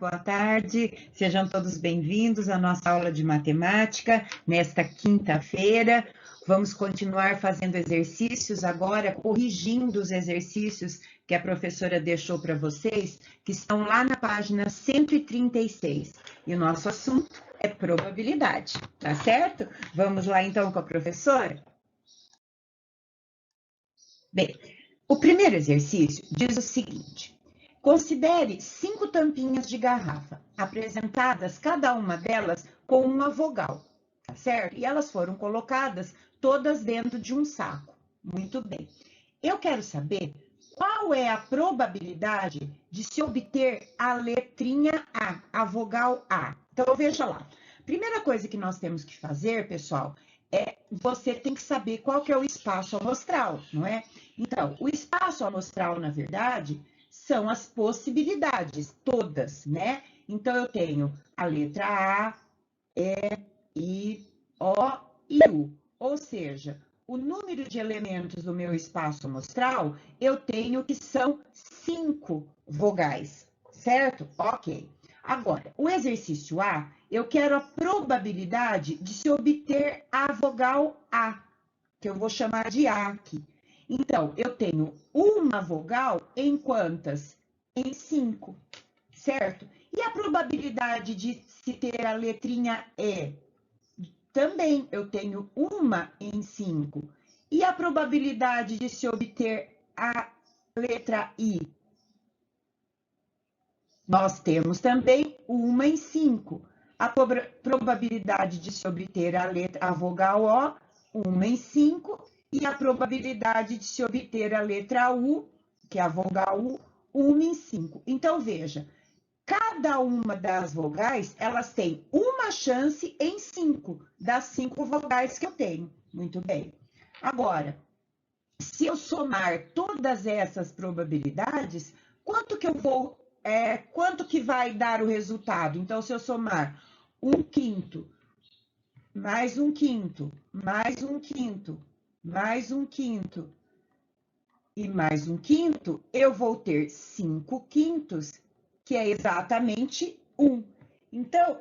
boa tarde. Sejam todos bem-vindos à nossa aula de matemática nesta quinta-feira. Vamos continuar fazendo exercícios agora, corrigindo os exercícios que a professora deixou para vocês, que estão lá na página 136. E o nosso assunto é probabilidade, tá certo? Vamos lá então com a professora? Bem, o primeiro exercício diz o seguinte: considere 5 tampinhas de garrafa, apresentadas cada uma delas com uma vogal, tá certo? E elas foram colocadas todas dentro de um saco. Muito bem. Eu quero saber qual é a probabilidade de se obter a letrinha A, a vogal A. Então, veja lá. Primeira coisa que nós temos que fazer, pessoal, você tem que saber qual que é o espaço amostral, não é? Então, o espaço amostral, na verdade, são as possibilidades, todas, né? Então, eu tenho a letra A, E, I, O e U. Ou seja, o número de elementos do meu espaço amostral, eu tenho que são 5 vogais, certo? Ok. Agora, o exercício A, eu quero a probabilidade de se obter a vogal A, que eu vou chamar de A aqui. Então, eu tenho uma vogal em quantas? Em 5, certo? E a probabilidade de se ter a letrinha E? Também eu tenho uma em 5. E a probabilidade de se obter a letra I? Nós temos também uma em 5. A probabilidade de se obter a vogal O, uma em 5. E a probabilidade de se obter a letra U, que é a vogal U, uma em 5. Então, veja, cada uma das vogais, elas têm uma chance em 5, das 5 vogais que eu tenho. Muito bem. Agora, se eu somar todas essas probabilidades, quanto que vai dar o resultado? Então, se eu somar 1/5, mais 1/5, mais 1/5, mais 1/5 e mais 1/5, eu vou ter 5/5, que é exatamente 1. Então,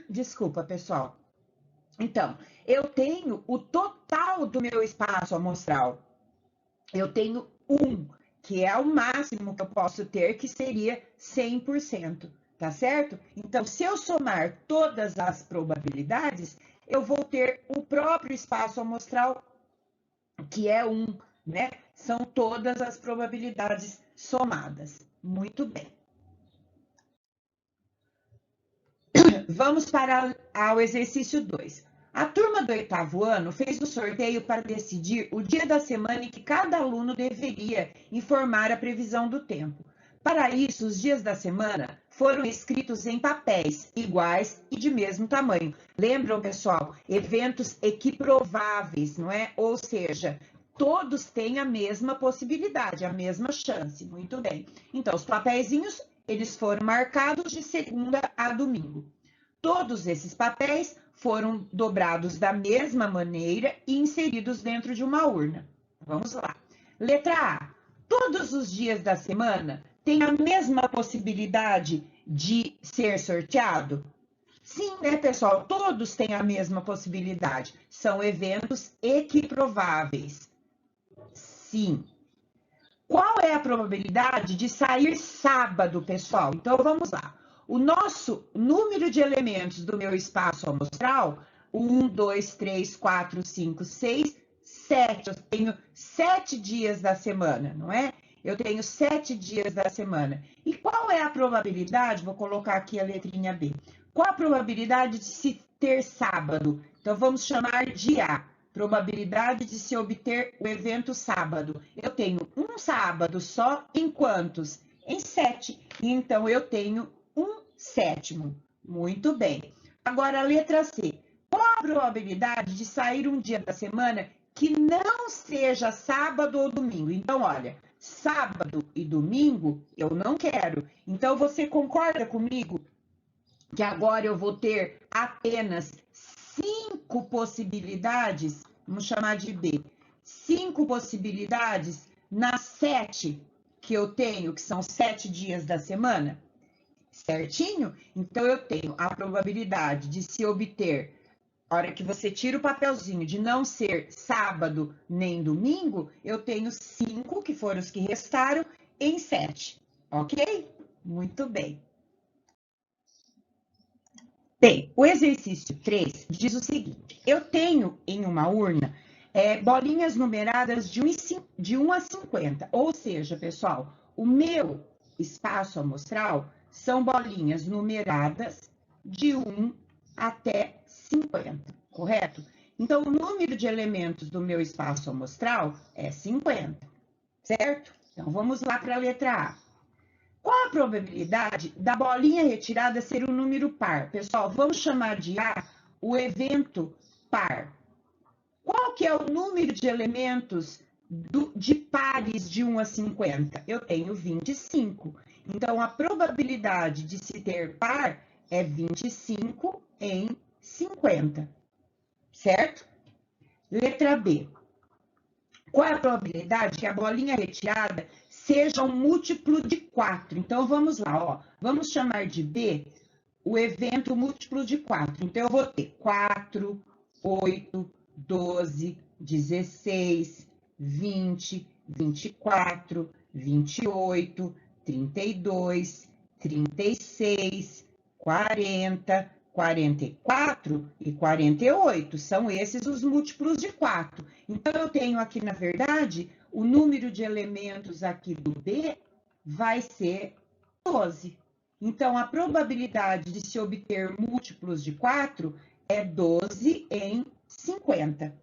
desculpa, pessoal. Então, eu tenho o total do meu espaço amostral. Eu tenho 1, que é o máximo que eu posso ter, que seria 100%, tá certo? Então, se eu somar todas as probabilidades, eu vou ter o próprio espaço amostral, que é 1, né? São todas as probabilidades somadas. Muito bem. Vamos para o exercício 2. A turma do 8º ano fez o sorteio para decidir o dia da semana em que cada aluno deveria informar a previsão do tempo. Para isso, os dias da semana foram escritos em papéis iguais e de mesmo tamanho. Lembram, pessoal? Eventos equiprováveis, não é? Ou seja, todos têm a mesma possibilidade, a mesma chance. Muito bem. Então, os papeizinhos, eles foram marcados de segunda a domingo. Todos esses papéis foram dobrados da mesma maneira e inseridos dentro de uma urna. Vamos lá. Letra A. Todos os dias da semana têm a mesma possibilidade de ser sorteado? Sim, né, pessoal? Todos têm a mesma possibilidade. São eventos equiprováveis. Sim. Qual é a probabilidade de sair sábado, pessoal? Então, vamos lá. O nosso número de elementos do meu espaço amostral, 1, 2, 3, 4, 5, 6, 7. Eu tenho 7 dias da semana, não é? Eu tenho 7 dias da semana. E qual é a probabilidade? Vou colocar aqui a letrinha B. Qual a probabilidade de se ter sábado? Então, vamos chamar de A. Probabilidade de se obter o evento sábado. Eu tenho um sábado só em quantos? Em 7. Então, eu tenho 1/7. Muito bem. Agora, a letra C. Qual a probabilidade de sair um dia da semana que não seja sábado ou domingo? Então, olha, sábado e domingo eu não quero. Então, você concorda comigo que agora eu vou ter apenas 5 possibilidades? Vamos chamar de B. 5 possibilidades nas 7 que eu tenho, que são 7 dias da semana? certinho? Então, eu tenho a probabilidade de se obter, a hora que você tira o papelzinho, de não ser sábado nem domingo, eu tenho 5, que foram os que restaram, em 7, ok? Muito bem. Bem, o exercício 3 diz o seguinte: eu tenho em uma urna bolinhas numeradas de 1 a 50, ou seja, pessoal, o meu espaço amostral são bolinhas numeradas de 1 até 50, correto? Então, o número de elementos do meu espaço amostral é 50, certo? Então, vamos lá para a letra A. Qual a probabilidade da bolinha retirada ser um número par? Pessoal, vamos chamar de A o evento par. Qual que é o número de elementos de pares de 1 a 50? Eu tenho 25. Então, a probabilidade de se ter par é 25 em 50, certo? Letra B. Qual é a probabilidade que a bolinha retirada seja um múltiplo de 4? Então, vamos lá, ó. Vamos chamar de B o evento múltiplo de 4. Então, eu vou ter 4, 8, 12, 16, 20, 24, 28, 32, 36, 40, 44 e 48. São esses os múltiplos de 4. Então, eu tenho aqui, na verdade, o número de elementos aqui do B vai ser 12. Então, a probabilidade de se obter múltiplos de 4 é 12 em 50,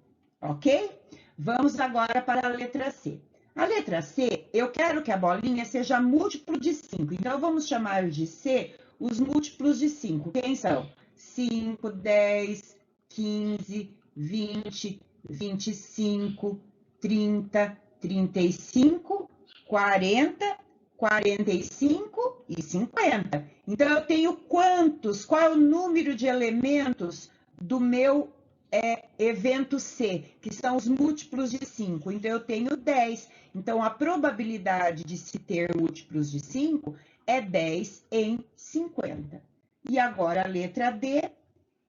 ok? Vamos agora para a letra C. A letra C, eu quero que a bolinha seja múltiplo de 5. Então, vamos chamar de C os múltiplos de 5. Quem são? 5, 10, 15, 20, 25, 30, 35, 40, 45 e 50. Então, eu tenho quantos? Qual é o número de elementos do meu evento C, que são os múltiplos de 5? Então, eu tenho 10. Então, a probabilidade de se ter múltiplos de 5 é 10 em 50. E agora, a letra D,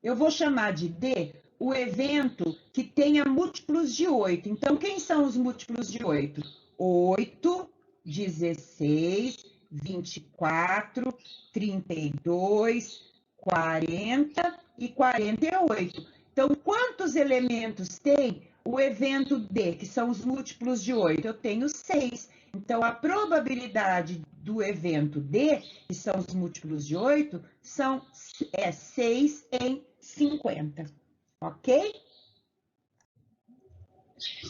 eu vou chamar de D o evento que tenha múltiplos de 8. Então, quem são os múltiplos de 8? 8, 16, 24, 32, 40 e 48. Então, quantos elementos tem o evento D, que são os múltiplos de 8? Eu tenho 6. Então, a probabilidade do evento D, que são os múltiplos de 8, é 6 em 50, ok?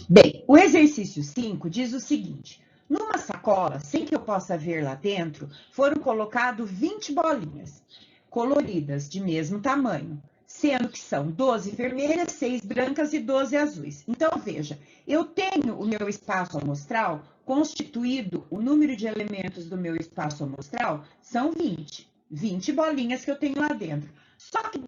Bem, o exercício 5 diz o seguinte: numa sacola, sem que eu possa ver lá dentro, foram colocadas 20 bolinhas coloridas de mesmo tamanho, sendo que são 12 vermelhas, 6 brancas e 12 azuis. Então, veja, eu tenho o meu espaço amostral constituído, o número de elementos do meu espaço amostral são 20. 20 bolinhas que eu tenho lá dentro. Só que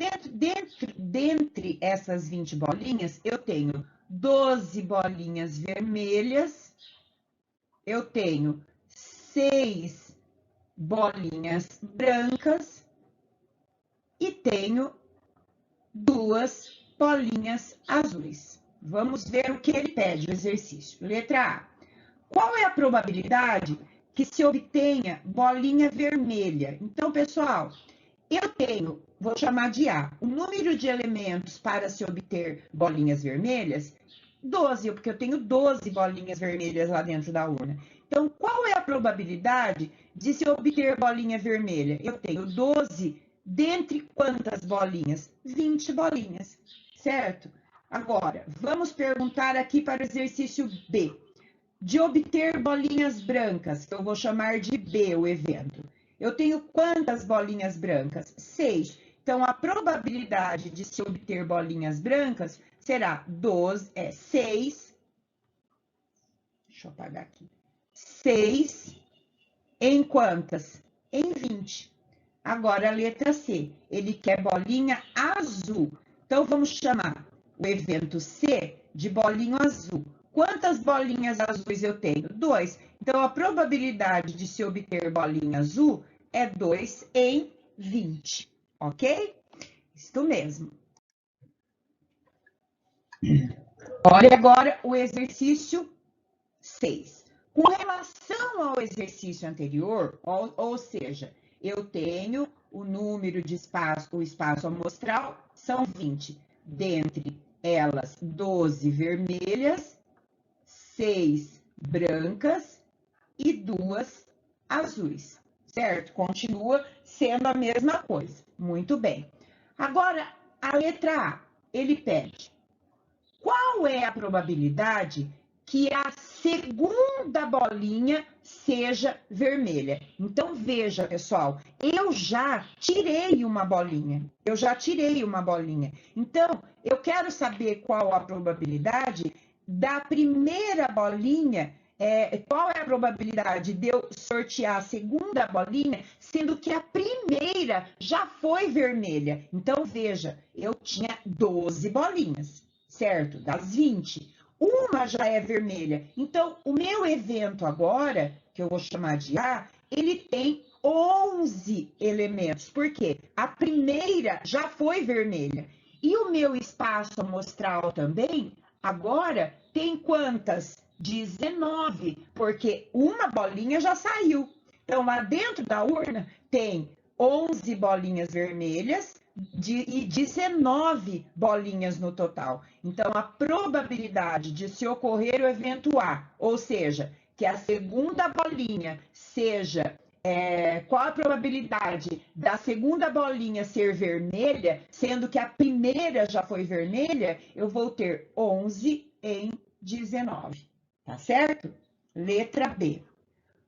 dentre essas 20 bolinhas, eu tenho 12 bolinhas vermelhas, eu tenho 6 bolinhas brancas e tenho 2 bolinhas azuis. Vamos ver o que ele pede, o exercício. Letra A. Qual é a probabilidade que se obtenha bolinha vermelha? Então, pessoal, eu tenho, vou chamar de A, o número de elementos para se obter bolinhas vermelhas, 12, porque eu tenho 12 bolinhas vermelhas lá dentro da urna. Então, qual é a probabilidade de se obter bolinha vermelha? Eu tenho 12 dentre quantas bolinhas? 20 bolinhas, certo? Agora, vamos perguntar aqui para o exercício B. De obter bolinhas brancas, que eu vou chamar de B, o evento. Eu tenho quantas bolinhas brancas? 6. Então, a probabilidade de se obter bolinhas brancas será 6. Deixa eu apagar aqui. 6 em quantas? Em 20. Agora, a letra C. Ele quer bolinha azul. Então, vamos chamar o evento C de bolinho azul. Quantas bolinhas azuis eu tenho? 2. Então, a probabilidade de se obter bolinha azul é 2 em 20, ok? Isso mesmo. Olha agora o exercício 6. Com relação ao exercício anterior, ou seja, eu tenho o número de espaço, o espaço amostral são 20. Dentre elas, 12 vermelhas, 6 brancas e 2 azuis, certo? Continua sendo a mesma coisa. Muito bem. Agora, a letra A, ele pede: qual é a probabilidade que a segunda bolinha seja vermelha? Então, veja, pessoal, eu já tirei uma bolinha. Então, eu quero saber qual a probabilidade da primeira bolinha, qual é a probabilidade de eu sortear a segunda bolinha, sendo que a primeira já foi vermelha. Então, veja, eu tinha 12 bolinhas, certo? Das 20. Uma já é vermelha. Então, o meu evento agora, que eu vou chamar de A, ele tem 11 elementos. Por quê? A primeira já foi vermelha. E o meu espaço amostral também, agora, tem quantas? 19, porque uma bolinha já saiu. Então, lá dentro da urna tem 11 bolinhas vermelhas e 19 bolinhas no total. Então, a probabilidade de se ocorrer o evento A, ou seja, que a segunda bolinha seja... qual a probabilidade da segunda bolinha ser vermelha, sendo que a primeira já foi vermelha, eu vou ter 11 em 19, tá certo? Letra B.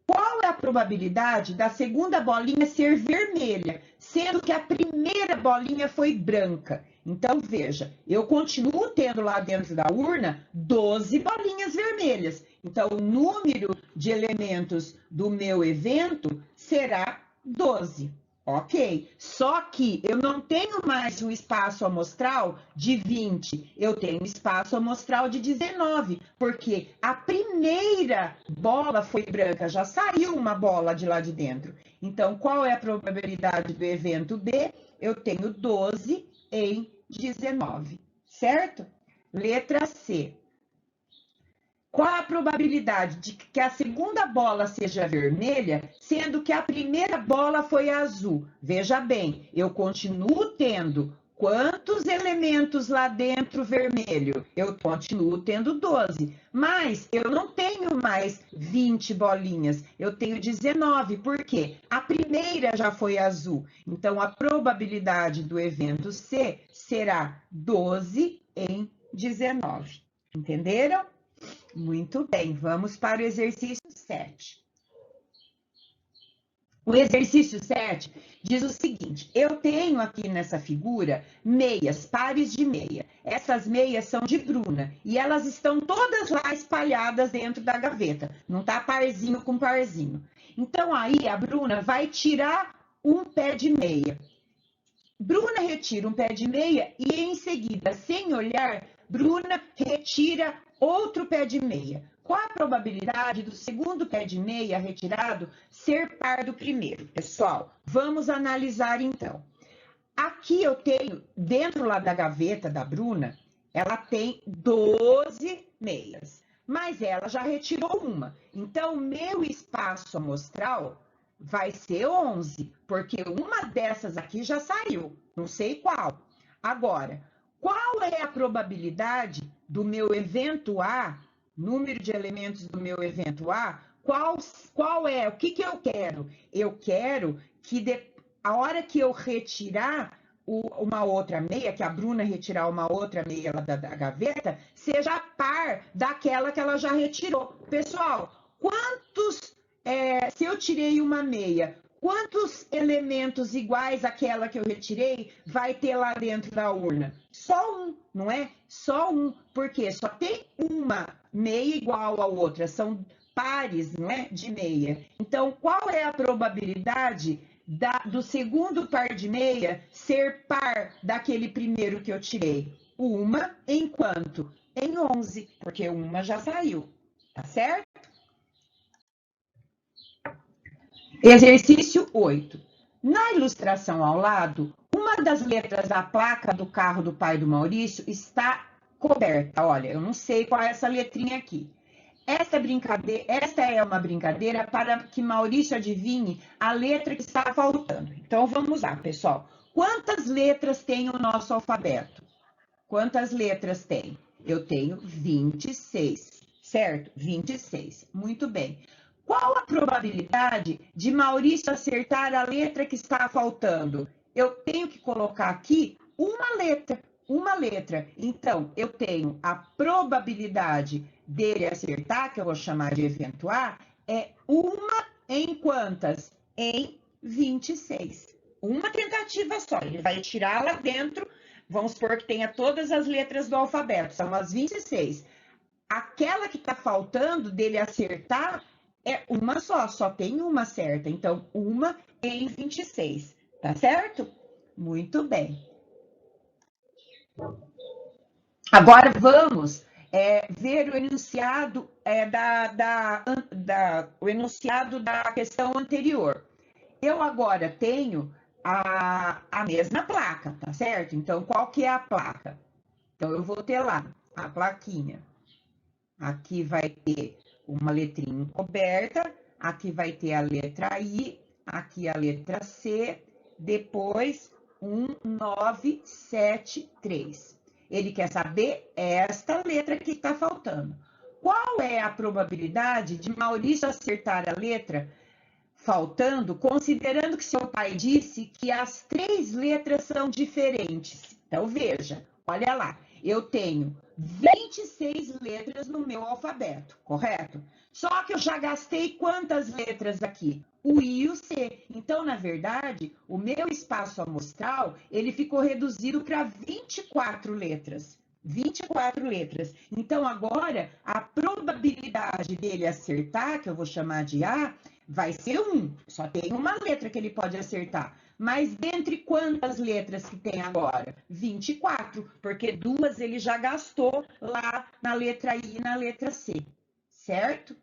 Qual é a probabilidade da segunda bolinha ser vermelha, sendo que a primeira bolinha foi branca? Então, veja, eu continuo tendo lá dentro da urna 12 bolinhas vermelhas. Então, o número de elementos do meu evento será 12. Ok, só que eu não tenho mais um espaço amostral de 20, eu tenho espaço amostral de 19, porque a primeira bola foi branca, já saiu uma bola de lá de dentro. Então, qual é a probabilidade do evento B? Eu tenho 12 em 19, certo? Letra C. Qual a probabilidade de que a segunda bola seja vermelha, sendo que a primeira bola foi azul? Veja bem, eu continuo tendo quantos elementos lá dentro vermelho? Eu continuo tendo 12, mas eu não tenho mais 20 bolinhas, eu tenho 19, por quê? A primeira já foi azul, então a probabilidade do evento C será 12 em 19, entenderam? Muito bem, vamos para o exercício 7. O exercício 7 diz o seguinte: eu tenho aqui nessa figura meias, pares de meia. Essas meias são de Bruna e elas estão todas lá espalhadas dentro da gaveta. Não tá parzinho com parzinho. Então aí a Bruna vai tirar um pé de meia. Bruna retira um pé de meia e em seguida, sem olhar, Bruna retira outro pé de meia. Qual a probabilidade do segundo pé de meia retirado ser par do primeiro? Pessoal, vamos analisar então. Aqui eu tenho, dentro lá da gaveta da Bruna, ela tem 12 meias, mas ela já retirou uma. Então, meu espaço amostral vai ser 11, porque uma dessas aqui já saiu, não sei qual. Agora, qual é a probabilidade do meu evento A, número de elementos do meu evento A, qual é, o que eu quero? Eu quero que a hora que eu retirar uma outra meia, que a Bruna retirar uma outra meia lá da gaveta, seja a par daquela que ela já retirou. Pessoal, se eu tirei uma meia, quantos elementos iguais àquela que eu retirei vai ter lá dentro da urna? Só um, não é? Só um, porque só tem uma meia igual à outra, são pares, não é? De meia. Então, qual é a probabilidade do segundo par de meia ser par daquele primeiro que eu tirei? Uma em quanto? Em 11, porque uma já saiu, tá certo? Exercício 8. Na ilustração ao lado, uma das letras da placa do carro do pai do Maurício está coberta. Olha, eu não sei qual é essa letrinha aqui. Esta é uma brincadeira para que Maurício adivinhe a letra que está faltando. Então, vamos lá, pessoal. Quantas letras tem o nosso alfabeto? Quantas letras tem? Eu tenho 26, certo? 26. Muito bem. Qual a probabilidade de Maurício acertar a letra que está faltando? Eu tenho que colocar aqui uma letra. Uma letra. Então, eu tenho a probabilidade dele acertar, que eu vou chamar de evento A, é uma em quantas? Em 26. Uma tentativa só. Ele vai tirar lá dentro. Vamos supor que tenha todas as letras do alfabeto, são as 26. Aquela que está faltando dele acertar é uma só tem uma certa. Então, uma em 26, tá certo? Muito bem. Agora vamos ver o enunciado, o enunciado da questão anterior. Eu agora tenho a mesma placa, tá certo? Então, qual que é a placa? Então, eu vou ter lá a plaquinha. Aqui vai ter uma letrinha encoberta, aqui vai ter a letra I, aqui a letra C, depois 1973. Ele quer saber esta letra que está faltando. Qual é a probabilidade de Maurício acertar a letra faltando, considerando que seu pai disse que as 3 letras são diferentes? Então, veja, olha lá, eu tenho 26 letras no meu alfabeto, correto? Só que eu já gastei quantas letras aqui? O I e o C. Então, na verdade, o meu espaço amostral, ele ficou reduzido para 24 letras. 24 letras. Então, agora, a probabilidade dele acertar, que eu vou chamar de A, vai ser 1. Só tem uma letra que ele pode acertar. Mas dentre quantas letras que tem agora? 24, porque 2 ele já gastou lá na letra I e na letra C, certo?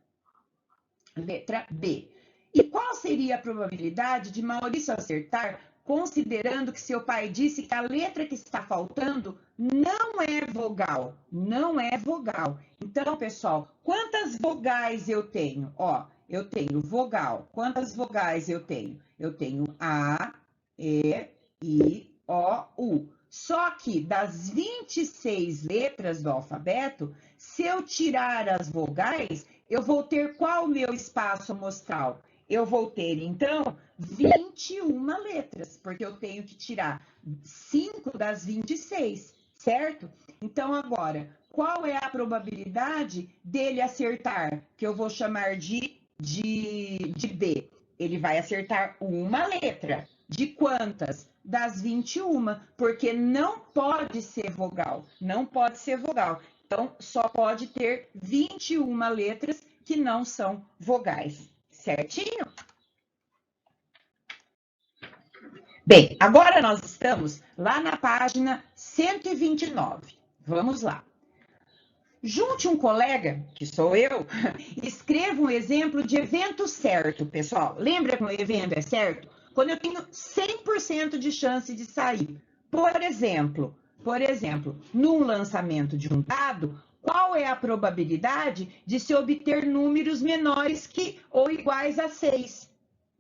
Letra B. E qual seria a probabilidade de Maurício acertar, considerando que seu pai disse que a letra que está faltando não é vogal? Não é vogal. Então, pessoal, quantas vogais eu tenho? Ó, eu tenho vogal. Quantas vogais eu tenho? Eu tenho A, E, I, O, U. Só que das 26 letras do alfabeto, se eu tirar as vogais, eu vou ter qual o meu espaço amostral? Eu vou ter, então, 21 letras, porque eu tenho que tirar 5 das 26, certo? Então, agora, qual é a probabilidade dele acertar, que eu vou chamar de B? Ele vai acertar uma letra. De quantas? Das 21, porque não pode ser vogal. Não pode ser vogal. Então, só pode ter 21 letras que não são vogais. Certinho? Bem, agora nós estamos lá na página 129. Vamos lá. Junte um colega, que sou eu, e escreva um exemplo de evento certo, pessoal. Lembra que o evento é certo? Quando eu tenho 100% de chance de sair. Por exemplo, num lançamento de um dado, qual é a probabilidade de se obter números menores que ou iguais a 6?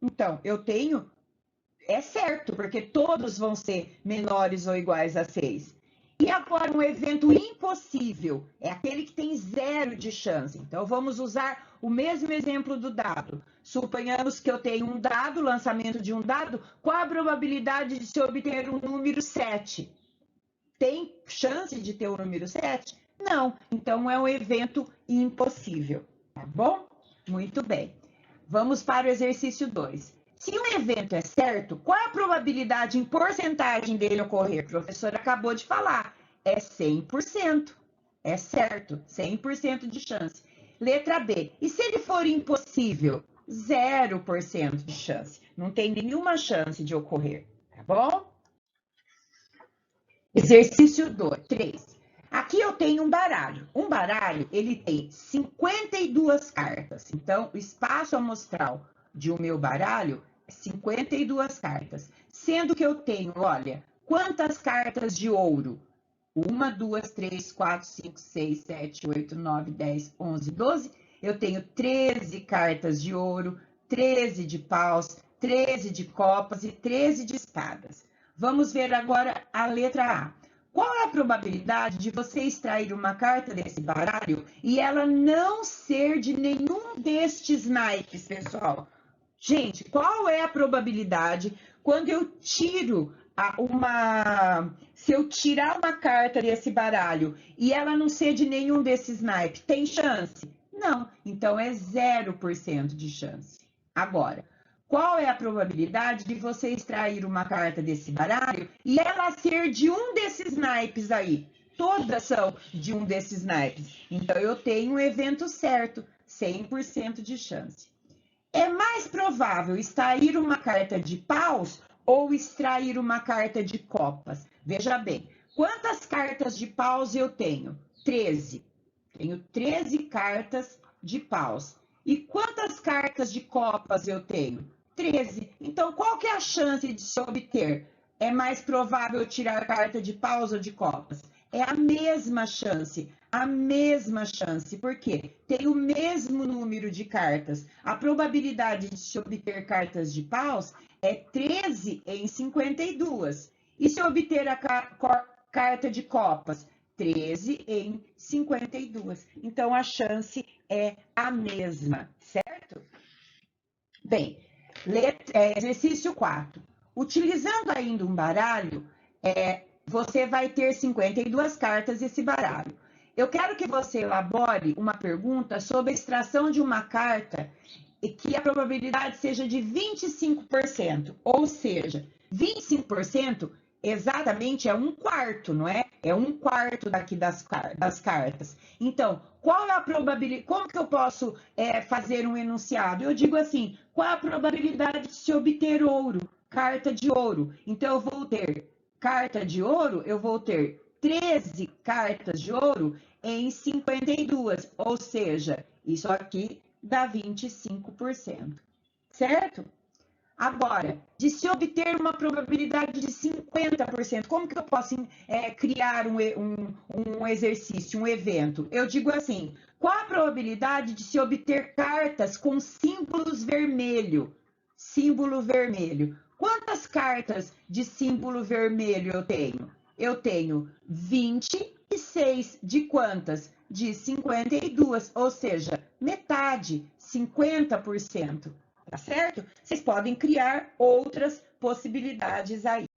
Então, eu tenho, é certo, porque todos vão ser menores ou iguais a 6. E agora um evento impossível, é aquele que tem 0 de chance. Então, vamos usar o mesmo exemplo do dado. Suponhamos que eu tenho um dado, lançamento de um dado, qual a probabilidade de se obter um número 7? Tem chance de ter o número 7? Não. Então, é um evento impossível, tá bom? Muito bem. Vamos para o exercício 2. Se um evento é certo, qual é a probabilidade em porcentagem dele ocorrer? O professor acabou de falar. É 100%. É certo, 100% de chance. Letra B. E se ele for impossível? 0% de chance. Não tem nenhuma chance de ocorrer, tá bom? Exercício 3. Aqui eu tenho um baralho. Um baralho, ele tem 52 cartas. Então, o espaço amostral de o meu baralho, 52 cartas. Sendo que eu tenho, olha, quantas cartas de ouro? 1, 2, 3, 4, 5, 6, 7, 8, 9, 10, 11, 12. Eu tenho 13 cartas de ouro, 13 de paus, 13 de copas e 13 de espadas. Vamos ver agora a letra A. Qual é a probabilidade de você extrair uma carta desse baralho e ela não ser de nenhum destes naipes, pessoal? Gente, qual é a probabilidade quando eu tiro se eu tirar uma carta desse baralho e ela não ser de nenhum desses naipes, tem chance? Não, então é 0% de chance. Agora, qual é a probabilidade de você extrair uma carta desse baralho e ela ser de um desses naipes aí? Todas são de um desses naipes. Então, eu tenho um evento certo, 100% de chance. É mais provável extrair uma carta de paus ou extrair uma carta de copas? Veja bem, quantas cartas de paus eu tenho? 13. Tenho 13 cartas de paus. E quantas cartas de copas eu tenho? 13. Então, qual que é a chance de se obter? É mais provável tirar carta de paus ou de copas? É a mesma chance. A mesma chance, porque tem o mesmo número de cartas. A probabilidade de se obter cartas de paus é 13 em 52. E se obter a carta de copas? 13 em 52. Então, a chance é a mesma, certo? Bem, exercício 4. Utilizando ainda um baralho, você vai ter 52 cartas desse baralho. Eu quero que você elabore uma pergunta sobre a extração de uma carta e que a probabilidade seja de 25%, ou seja, 25% exatamente é 1/4, não é? É 1/4 daqui das cartas. Então, qual é a probabilidade? Como que eu posso fazer um enunciado? Eu digo assim, qual é a probabilidade de se obter ouro? Carta de ouro. Então, eu vou ter carta de ouro, eu vou ter 13 cartas de ouro em 52, ou seja, isso aqui dá 25%, certo? Agora, de se obter uma probabilidade de 50%, como que eu posso criar um exercício, um evento? Eu digo assim, qual a probabilidade de se obter cartas com símbolos vermelho? Símbolo vermelho. Quantas cartas de símbolo vermelho eu tenho? Eu tenho 26 de quantas? De 52, ou seja, metade, 50%. Tá certo? Vocês podem criar outras possibilidades aí.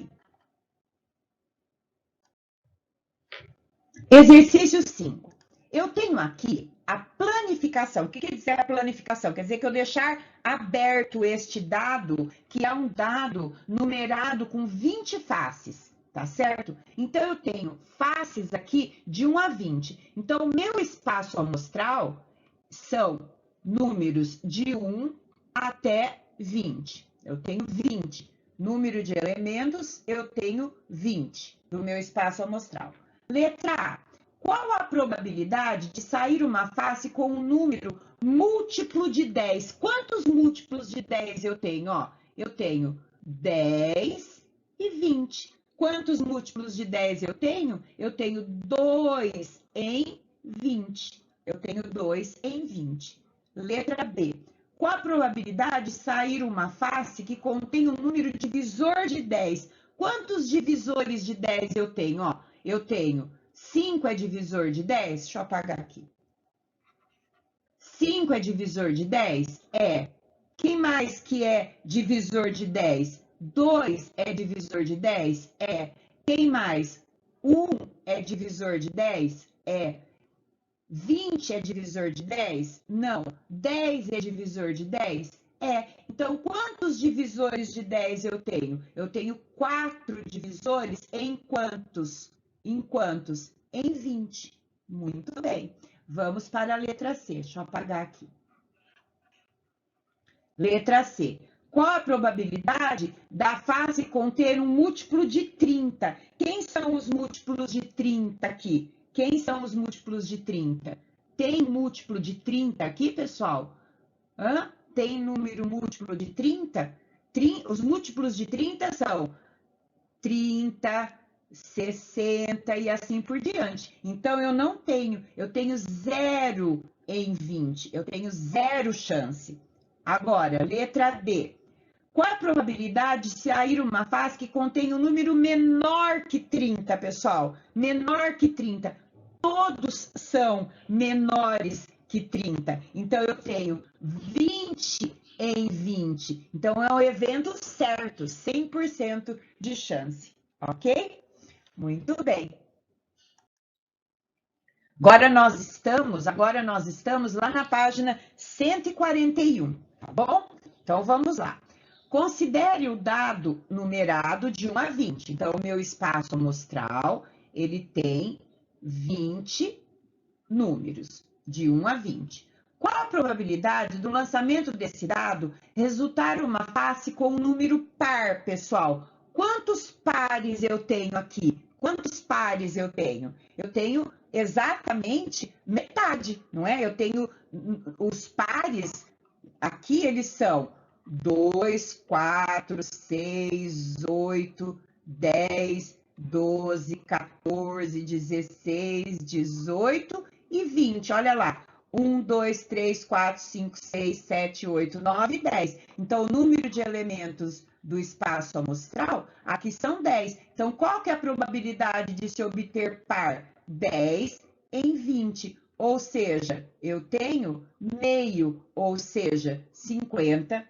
Exercício 5. Eu tenho aqui a planificação. O que quer dizer a planificação? Quer dizer que eu deixar aberto este dado, que é um dado numerado com 20 faces, tá certo? Então, eu tenho faces aqui de 1 a 20. Então, o meu espaço amostral são números de 1 até 20. Eu tenho 20. Número de elementos, eu tenho 20 no meu espaço amostral. Letra A. Qual a probabilidade de sair uma face com um número múltiplo de 10? Quantos múltiplos de 10 eu tenho? Ó, eu tenho 10 e 20. Quantos múltiplos de 10 eu tenho? Eu tenho 2 em 20. Eu tenho 2 em 20. Letra B. Qual a probabilidade de sair uma face que contém um número divisor de 10? Quantos divisores de 10 eu tenho? Ó, eu tenho 5 é divisor de 10? Deixa eu apagar aqui. 5 é divisor de 10? É. Quem mais que é divisor de 10? 2 é divisor de 10? É. Quem mais? 1 é divisor de 10? É. 20 é divisor de 10? Não. 10 é divisor de 10? É. Então, quantos divisores de 10 eu tenho? Eu tenho 4 divisores em quantos? Em quantos? Em 20. Muito bem. Vamos para a letra C. Deixa eu apagar aqui. Letra C. Qual a probabilidade da face conter um múltiplo de 30? Quem são os múltiplos de 30 aqui? Quem são os múltiplos de 30? Tem múltiplo de 30 aqui, pessoal? Hã? tem número múltiplo de 30? Os múltiplos de 30 são 30, 60 e assim por diante. Então, eu tenho 0 em 20, eu tenho 0 chance. Agora, letra D. Qual a probabilidade de sair uma face que contém um número menor que 30, pessoal? Menor que 30. Todos são menores que 30. Então, eu tenho 20 em 20. Então, é um evento certo, 100% de chance. Ok? Muito bem. Agora nós estamos lá na página 141, tá bom? Então, vamos lá. Considere o dado numerado de 1 a 20. Então, o meu espaço amostral, ele tem 20 números, de 1 a 20. Qual a probabilidade do lançamento desse dado resultar uma face com um número par, pessoal? Quantos pares eu tenho aqui? Quantos pares eu tenho? Eu tenho exatamente metade, não é? Eu tenho os pares, aqui eles são 2, 4, 6, 8, 10, 12, 14, 16, 18 e 20. Olha lá. 1, 2, 3, 4, 5, 6, 7, 8, 9, 10. Então, o número de elementos do espaço amostral, aqui são 10. Então, qual que é a probabilidade de se obter par? 10 em 20. Ou seja, eu tenho meio, ou seja, 50%.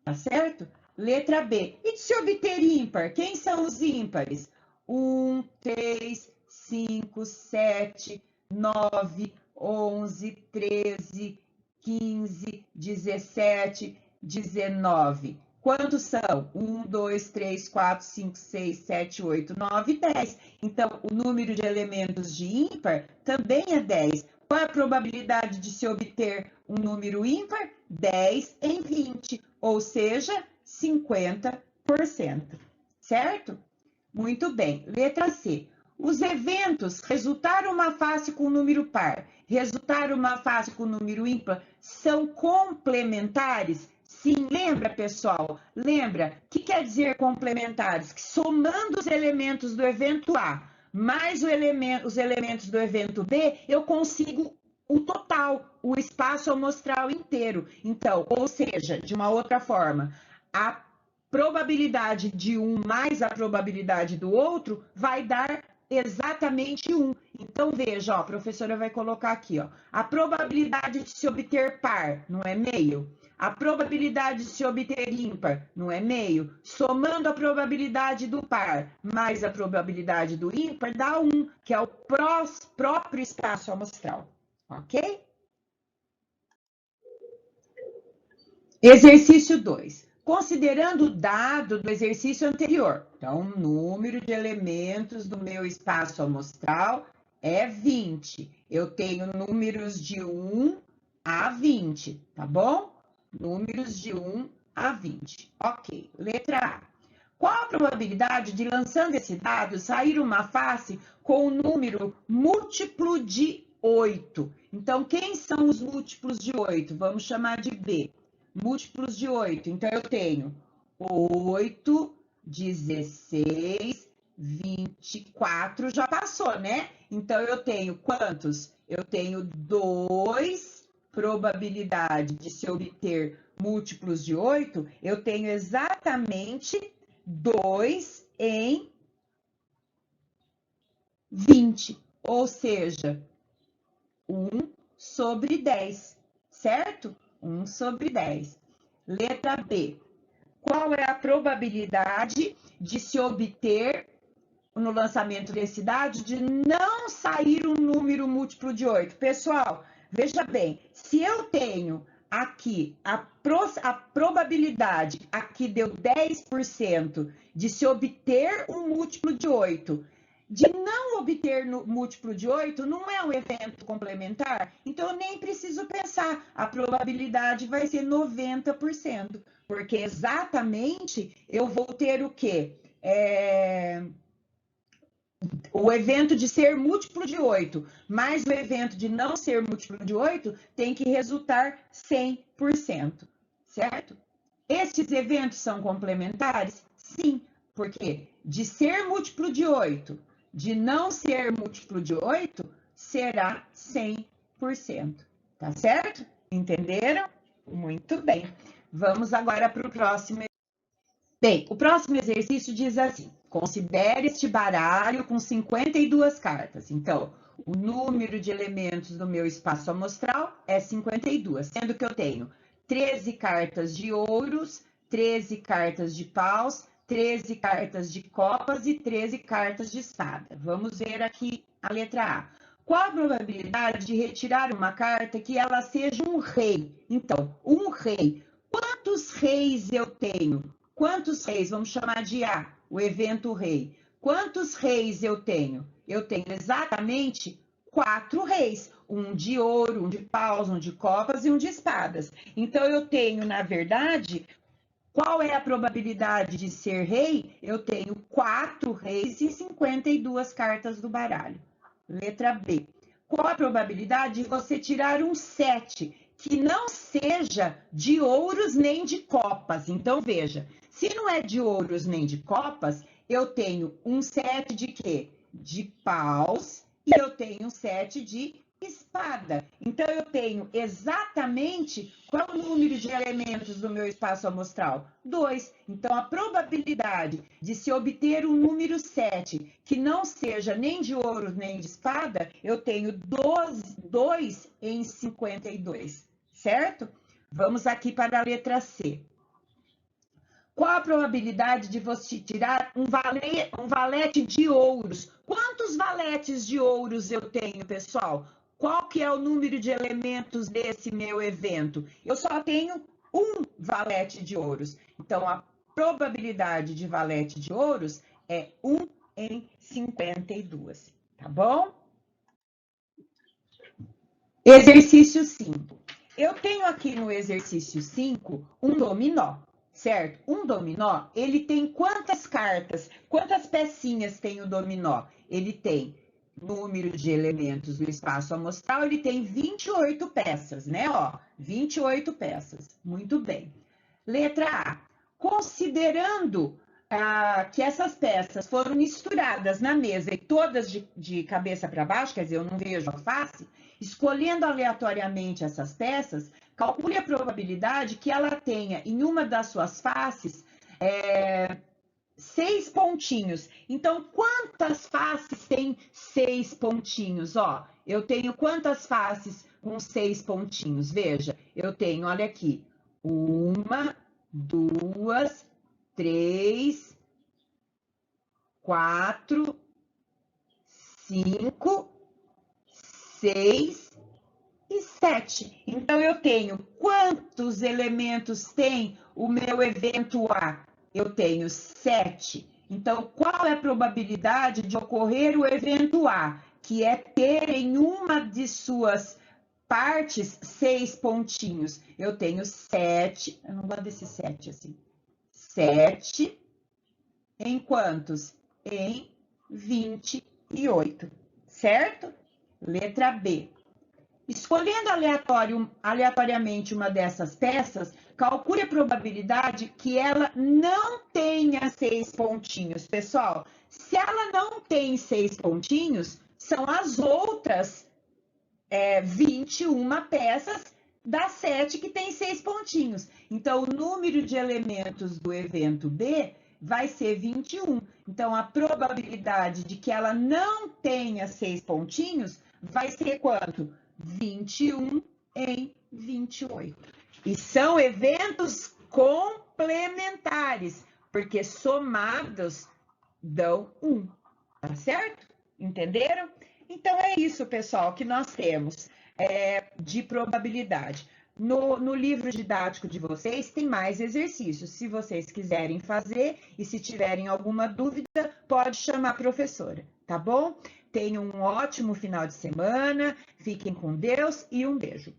Tá certo? Letra B. E de se obter ímpar? Quem são os ímpares? 1, 3, 5, 7, 9, 11, 13, 15, 17, 19. Quantos são? 1, 2, 3, 4, 5, 6, 7, 8, 9, 10. Então, o número de elementos de ímpar também é 10. Qual é a probabilidade de se obter um número ímpar? 10 em 20, ou seja, 50%. Certo? Muito bem. Letra C. Os eventos resultar uma face com número par, resultar uma face com número ímpar, são complementares? Sim, lembra, pessoal? Lembra? O que quer dizer complementares? Que somando os elementos do evento A mais os elementos do evento B, eu consigo o total, o espaço amostral inteiro. Então, ou seja, de uma outra forma, a probabilidade de um mais a probabilidade do outro vai dar exatamente 1. Então, veja, ó, a professora vai colocar aqui, ó, a probabilidade de se obter par, não é meio? A probabilidade de se obter ímpar, não é meio? Somando a probabilidade do par mais a probabilidade do ímpar, dá 1, que é o próprio espaço amostral. Ok? Exercício 2. Considerando o dado do exercício anterior. Então, o número de elementos do meu espaço amostral é 20. Eu tenho números de 1 a 20, tá bom? Números de 1 a 20. Ok. Letra A. Qual a probabilidade de, lançando esse dado, sair uma face com um número múltiplo de 8? Então, quem são os múltiplos de 8? Vamos chamar de B. Múltiplos de 8. Então, eu tenho 8, 16, 24. Já passou, né? Então, eu tenho quantos? Eu tenho 2 probabilidade de se obter múltiplos de 8. Eu tenho exatamente 2 em 20. Ou seja, 1 sobre 10, certo? 1 sobre 10. Letra B. Qual é a probabilidade de se obter, no lançamento desse dado, de não sair um número múltiplo de 8? Pessoal, veja bem, se eu tenho aqui a probabilidade, aqui deu 10% de se obter um múltiplo de 8, de não obter no múltiplo de 8, não é um evento complementar? Então, eu nem preciso pensar. A probabilidade vai ser 90%, porque exatamente eu vou ter o quê? O evento de ser múltiplo de 8, mais o evento de não ser múltiplo de 8, tem que resultar 100%, certo? Estes eventos são complementares? Sim, porque de ser múltiplo de 8, de não ser múltiplo de 8, será 100%, tá certo? Entenderam? Muito bem. Vamos agora para o próximo. Bem, o próximo exercício diz assim: considere este baralho com 52 cartas. Então, o número de elementos do meu espaço amostral é 52, sendo que eu tenho 13 cartas de ouros, 13 cartas de paus, 13 cartas de copas e 13 cartas de espada. Vamos ver aqui a letra A. Qual a probabilidade de retirar uma carta que ela seja um rei? Então, um rei. Quantos reis eu tenho? Quantos reis? Vamos chamar de A, o evento rei. Quantos reis eu tenho? Eu tenho exatamente 4 reis. Um de ouro, um de paus, um de copas e um de espadas. Então, eu tenho, na verdade, qual é a probabilidade de ser rei? Eu tenho 4 reis e 52 cartas do baralho. Letra B. Qual a probabilidade de você tirar um 7, que não seja de ouros nem de copas? Então, veja, se não é de ouros nem de copas, eu tenho um 7 de quê? De paus e eu tenho um 7 de espada. Então, eu tenho exatamente qual o número de elementos do meu espaço amostral? 2. Então, a probabilidade de se obter um número 7 que não seja nem de ouro nem de espada, eu tenho 2 em 52, certo? Vamos aqui para a letra C. Qual a probabilidade de você tirar um valete de ouros? Quantos valetes de ouros eu tenho, pessoal? Qual que é o número de elementos desse meu evento? Eu só tenho um valete de ouros. Então, a probabilidade de valete de ouros é 1 em 52, tá bom? Exercício 5. Eu tenho aqui no exercício 5 um dominó, certo? Um dominó, ele tem quantas cartas, quantas pecinhas tem o dominó? Ele tem número de elementos do espaço amostral, ele tem 28 peças, né? Ó, 28 peças. Muito bem. Letra A. Considerando que essas peças foram misturadas na mesa e todas de cabeça para baixo, quer dizer, eu não vejo a face, escolhendo aleatoriamente essas peças, calcule a probabilidade que ela tenha em uma das suas faces 6 pontinhos. Então, quantas faces tem 6 pontinhos? Ó, eu tenho quantas faces com 6 pontinhos? Veja, eu tenho, olha aqui, 1, 2, 3, 4, 5, 6 e 7. Então, eu tenho quantos elementos tem o meu evento A? Eu tenho 7. Então, qual é a probabilidade de ocorrer o evento A? Que é ter em uma de suas partes 6 pontinhos. Eu tenho 7. Eu não gosto desse 7 assim. 7 em quantos? Em 28, certo? Letra B. Escolhendo aleatoriamente uma dessas peças, calcule a probabilidade que ela não tenha 6 pontinhos. Pessoal, se ela não tem 6 pontinhos, são as outras 21 peças das 7 que tem 6 pontinhos. Então, o número de elementos do evento B vai ser 21. Então, a probabilidade de que ela não tenha 6 pontinhos vai ser quanto? 21 em 28. E são eventos complementares, porque somados dão 1, tá certo? Entenderam? Então, é isso, pessoal, que nós temos de probabilidade. No livro didático de vocês tem mais exercícios. Se vocês quiserem fazer e se tiverem alguma dúvida, pode chamar a professora, tá bom? Tenham um ótimo final de semana, fiquem com Deus e um beijo.